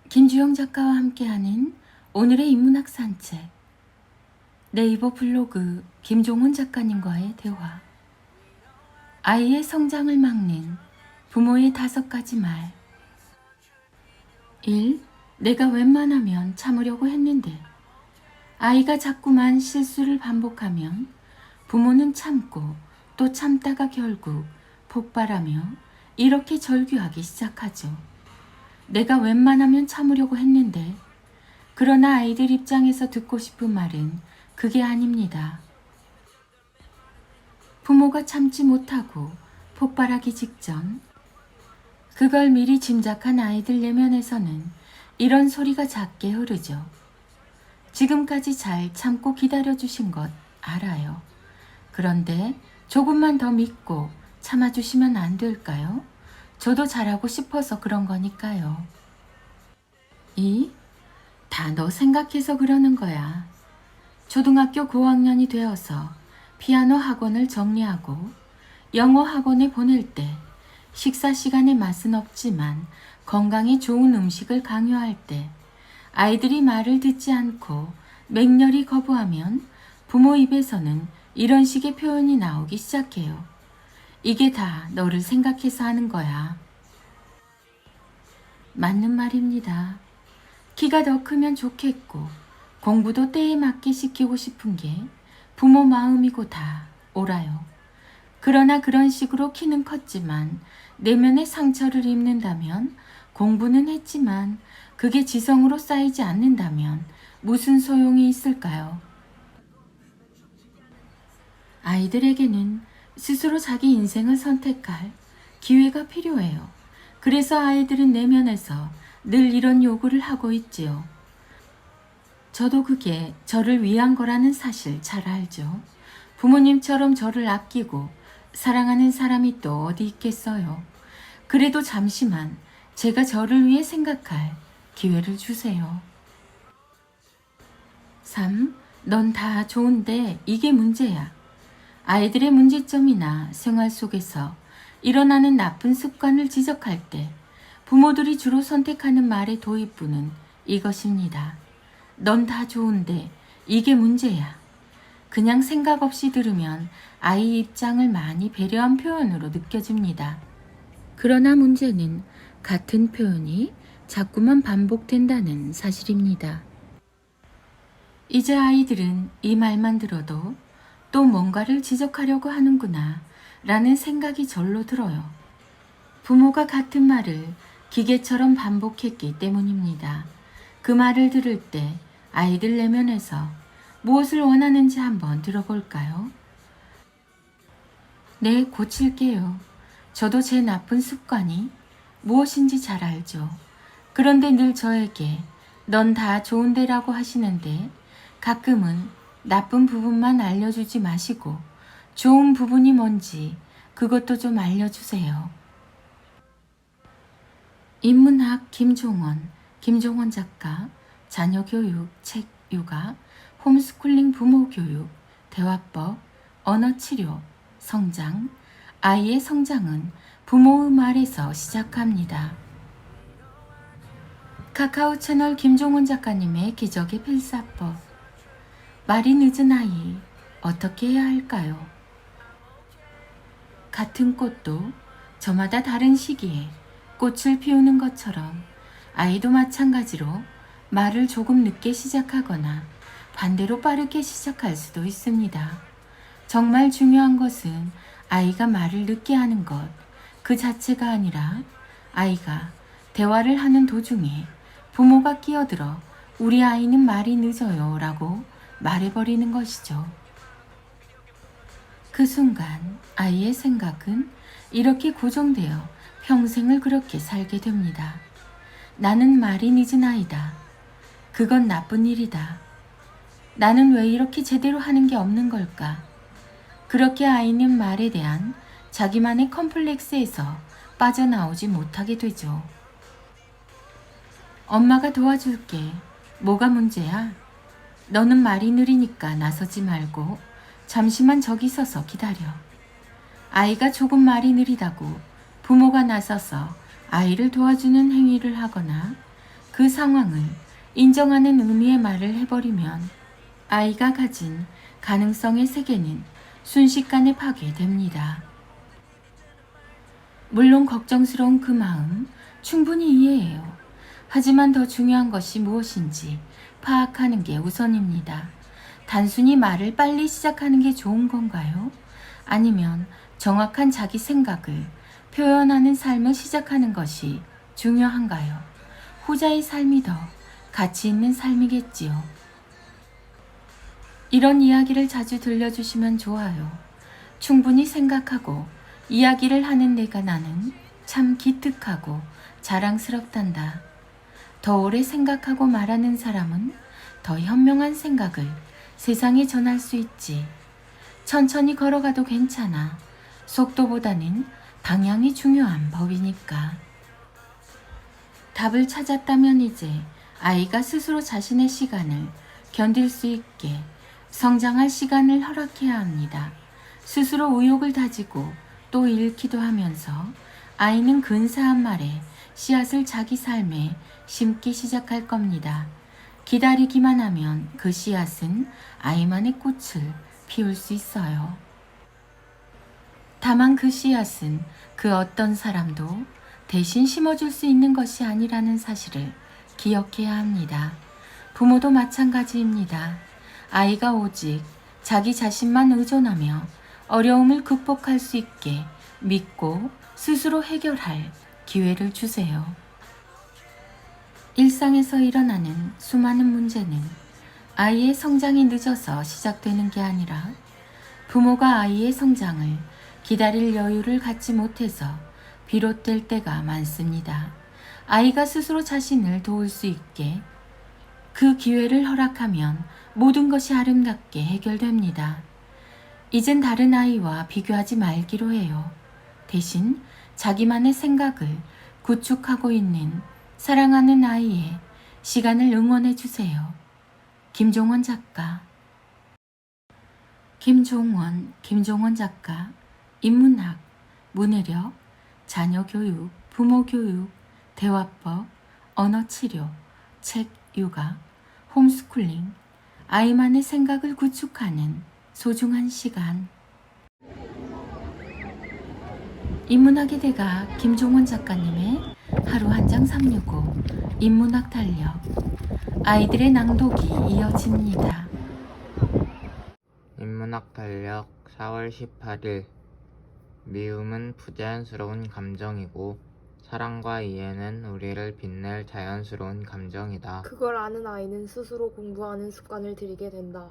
김주영 작가와 함께하는 오늘의 인문학 산책. 네이버 블로그 김종훈 작가님과의 대화. 아이의 성장을 막는 부모의 5가지 말. 1. 내가 웬만하면 참으려고 했는데 아이가 자꾸만 실수를 반복하면 부모는 참고 또 참다가 결국 폭발하며 이렇게 절규하기 시작하죠. 내가 웬만하면 참으려고 했는데, 그러나 아이들 입장에서 듣고 싶은 말은 그게 아닙니다. 부모가 참지 못하고 폭발하기 직전, 그걸 미리 짐작한 아이들 내면에서는 이런 소리가 작게 흐르죠. 지금까지 잘 참고 기다려주신 것 알아요. 그런데 조금만 더 믿고 참아주시면 안 될까요? 저도 잘하고 싶어서 그런 거니까요. 2. 다 너 생각해서 그러는 거야. 초등학교 고학년이 되어서 피아노 학원을 정리하고 영어 학원에 보낼 때 식사 시간에 맛은 없지만 건강에 좋은 음식을 강요할 때 아이들이 말을 듣지 않고 맹렬히 거부하면 부모 입에서는 이런 식의 표현이 나오기 시작해요. 이게 다 너를 생각해서 하는 거야. 맞는 말입니다. 키가 더 크면 좋겠고 공부도 때에 맞게 시키고 싶은 게 부모 마음이고 다 옳아요. 그러나 그런 식으로 키는 컸지만 내면의 상처를 입는다면, 공부는 했지만 그게 지성으로 쌓이지 않는다면 무슨 소용이 있을까요? 아이들에게는 스스로 자기 인생을 선택할 기회가 필요해요. 그래서 아이들은 내면에서 늘 이런 요구를 하고 있지요. 저도 그게 저를 위한 거라는 사실 잘 알죠. 부모님처럼 저를 아끼고 사랑하는 사람이 또 어디 있겠어요. 그래도 잠시만 제가 저를 위해 생각할 기회를 주세요. 3. 넌 다 좋은데 이게 문제야. 아이들의 문제점이나 생활 속에서 일어나는 나쁜 습관을 지적할 때 부모들이 주로 선택하는 말의 도입부는 이것입니다. 넌 다 좋은데 이게 문제야. 그냥 생각 없이 들으면 아이 입장을 많이 배려한 표현으로 느껴집니다. 그러나 문제는 같은 표현이 자꾸만 반복된다는 사실입니다. 이제 아이들은 이 말만 들어도 또 뭔가를 지적하려고 하는구나 라는 생각이 절로 들어요. 부모가 같은 말을 기계처럼 반복했기 때문입니다. 그 말을 들을 때 아이들 내면에서 무엇을 원하는지 한번 들어볼까요? 네, 고칠게요. 저도 제 나쁜 습관이 무엇인지 잘 알죠. 그런데 늘 저에게 넌 다 좋은데라고 하시는데 가끔은 나쁜 부분만 알려주지 마시고 좋은 부분이 뭔지 그것도 좀 알려주세요. 인문학 김종원 작가, 자녀교육, 책, 육아, 홈스쿨링 부모교육, 대화법, 언어치료, 성장, 아이의 성장은 부모의 말에서 시작합니다. 카카오 채널 김종훈 작가님의 기적의 필사법. 말이 늦은 아이, 어떻게 해야 할까요? 같은 꽃도 저마다 다른 시기에 꽃을 피우는 것처럼 아이도 마찬가지로 말을 조금 늦게 시작하거나 반대로 빠르게 시작할 수도 있습니다. 정말 중요한 것은 아이가 말을 늦게 하는 것 그 자체가 아니라 아이가 대화를 하는 도중에 부모가 끼어들어 우리 아이는 말이 늦어요 라고 말해버리는 것이죠. 그 순간 아이의 생각은 이렇게 고정되어 평생을 그렇게 살게 됩니다. 나는 말이 늦은 아이다. 그건 나쁜 일이다. 나는 왜 이렇게 제대로 하는 게 없는 걸까? 그렇게 아이는 말에 대한 자기만의 컴플렉스에서 빠져나오지 못하게 되죠. 엄마가 도와줄게. 뭐가 문제야? 너는 말이 느리니까 나서지 말고 잠시만 저기 서서 기다려. 아이가 조금 말이 느리다고 부모가 나서서 아이를 도와주는 행위를 하거나 그 상황을 인정하는 의미의 말을 해버리면 아이가 가진 가능성의 세계는 순식간에 파괴됩니다. 물론 걱정스러운 그 마음 충분히 이해해요. 하지만 더 중요한 것이 무엇인지 파악하는 게 우선입니다. 단순히 말을 빨리 시작하는 게 좋은 건가요? 아니면 정확한 자기 생각을 표현하는 삶을 시작하는 것이 중요한가요? 후자의 삶이 더 가치 있는 삶이겠지요. 이런 이야기를 자주 들려주시면 좋아요. 충분히 생각하고 이야기를 하는 내가 나는 참 기특하고 자랑스럽단다. 더 오래 생각하고 말하는 사람은 더 현명한 생각을 세상에 전할 수 있지. 천천히 걸어가도 괜찮아. 속도보다는 방향이 중요한 법이니까. 답을 찾았다면 이제 아이가 스스로 자신의 시간을 견딜 수 있게 성장할 시간을 허락해야 합니다. 스스로 의욕을 다지고 또 잃기도 하면서 아이는 근사한 말에 씨앗을 자기 삶에 심기 시작할 겁니다. 기다리기만 하면 그 씨앗은 아이만의 꽃을 피울 수 있어요. 다만 그 씨앗은 그 어떤 사람도 대신 심어줄 수 있는 것이 아니라는 사실을 기억해야 합니다. 부모도 마찬가지입니다. 아이가 오직 자기 자신만 의존하며 어려움을 극복할 수 있게 믿고 스스로 해결할 기회를 주세요. 일상에서 일어나는 수많은 문제는 아이의 성장이 늦어서 시작되는 게 아니라 부모가 아이의 성장을 기다릴 여유를 갖지 못해서 비롯될 때가 많습니다. 아이가 스스로 자신을 도울 수 있게 그 기회를 허락하면 모든 것이 아름답게 해결됩니다. 이젠 다른 아이와 비교하지 말기로 해요. 대신 자기만의 생각을 구축하고 있는 사랑하는 아이의 시간을 응원해 주세요. 김종원 작가. 김종원 작가. 인문학, 문해력, 자녀교육, 부모교육, 대화법, 언어치료, 책 육아, 홈스쿨링, 아이만의 생각을 구축하는 소중한 시간. 인문학의 대가 김종원 작가님의 하루 한 장 365 인문학 달력. 아이들의 낭독이 이어집니다. 인문학 달력 4월 18일. 미움은 부자연스러운 감정이고 사랑과 이해는 우리를 빛낼 자연스러운 감정이다. 그걸 아는 아이는 스스로 공부하는 습관을 들이게 된다.